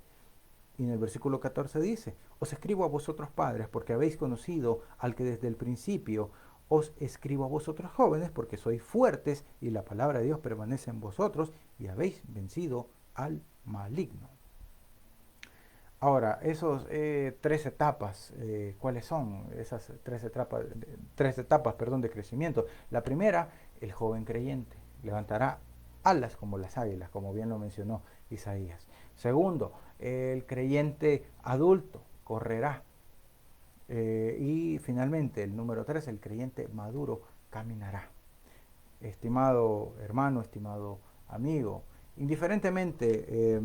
Y en el versículo 14 dice, os escribo a vosotros, padres, porque habéis conocido al que desde el principio. Os escribo a vosotros, jóvenes, porque sois fuertes y la palabra de Dios permanece en vosotros y habéis vencido al maligno. Ahora, esos tres etapas, ¿cuáles son? Esas tres etapas, de crecimiento. La primera, el joven creyente levantará alas como las águilas, como bien lo mencionó Isaías. Segundo, el creyente adulto correrá. Y finalmente, el número 3, el creyente maduro caminará. Estimado hermano, estimado amigo, indiferentemente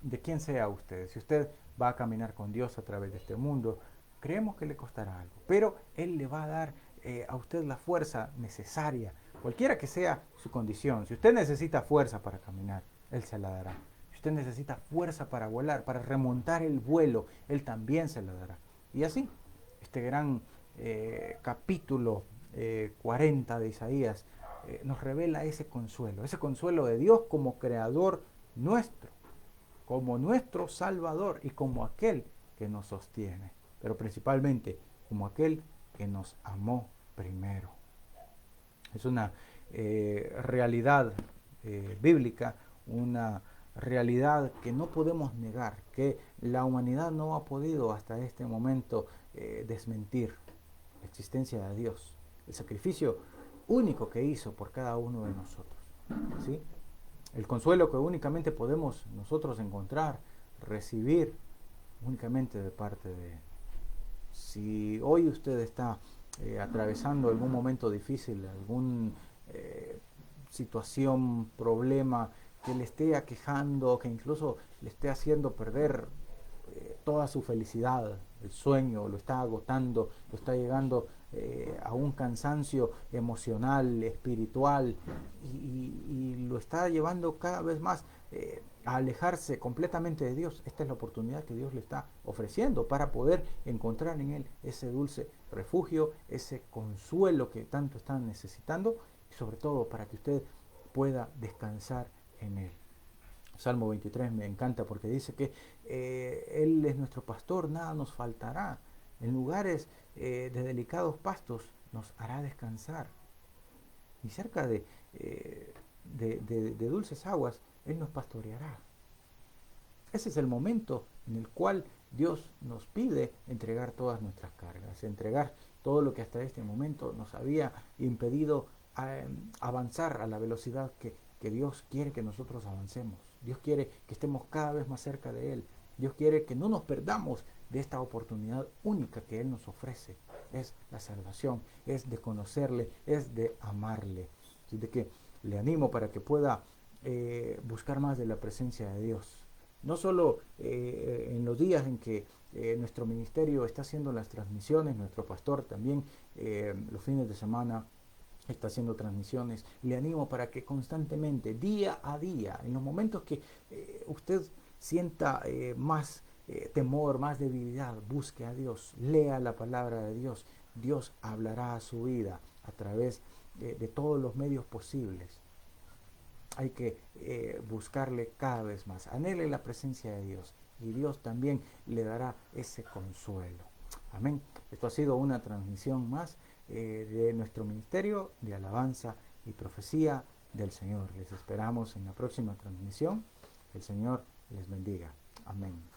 de quién sea usted, si usted va a caminar con Dios a través de este mundo, creemos que le costará algo, pero Él le va a dar a usted la fuerza necesaria, cualquiera que sea su condición. Si usted necesita fuerza para caminar, Él se la dará. Si usted necesita fuerza para volar, para remontar el vuelo, Él también se la dará. Y así, este gran capítulo 40 de Isaías nos revela ese consuelo de Dios como creador nuestro, como nuestro Salvador y como aquel que nos sostiene, pero principalmente como aquel que nos amó primero. Es una realidad bíblica, una realidad que no podemos negar, que la humanidad no ha podido hasta este momento desmentir la existencia de Dios, el sacrificio único que hizo por cada uno de nosotros, ¿sí? El consuelo que únicamente podemos nosotros encontrar, recibir únicamente de parte de Él. Si hoy usted está atravesando algún momento difícil, alguna situación, problema que le esté aquejando, que incluso le esté haciendo perder toda su felicidad, el sueño, lo está agotando, lo está llegando a un cansancio emocional, espiritual, y lo está llevando cada vez más a alejarse completamente de Dios. Esta es la oportunidad que Dios le está ofreciendo para poder encontrar en Él ese dulce refugio, ese consuelo que tanto están necesitando, y sobre todo para que usted pueda descansar en Él. Salmo 23 me encanta porque dice que Él es nuestro pastor, nada nos faltará. En lugares de delicados pastos nos hará descansar. Y cerca de dulces aguas, Él nos pastoreará. Ese es el momento en el cual Dios nos pide entregar todas nuestras cargas, entregar todo lo que hasta este momento nos había impedido avanzar a la velocidad que Dios quiere que nosotros avancemos. Dios quiere que estemos cada vez más cerca de Él. Dios quiere que no nos perdamos de esta oportunidad única que Él nos ofrece. Es la salvación, es de conocerle, es de amarle. Así de que le animo para que pueda buscar más de la presencia de Dios. No solo en los días en que nuestro ministerio está haciendo las transmisiones, nuestro pastor también los fines de semana está haciendo transmisiones. Le animo para que constantemente, día a día, en los momentos que usted sienta más temor, más debilidad, busque a Dios, lea la palabra de Dios. Dios hablará a su vida a través de todos los medios posibles. Hay que buscarle cada vez más. Anhele la presencia de Dios y Dios también le dará ese consuelo. Amén. Esto ha sido una transmisión más de nuestro ministerio de alabanza y profecía del Señor. Les esperamos en la próxima transmisión. Que el Señor les bendiga. Amén.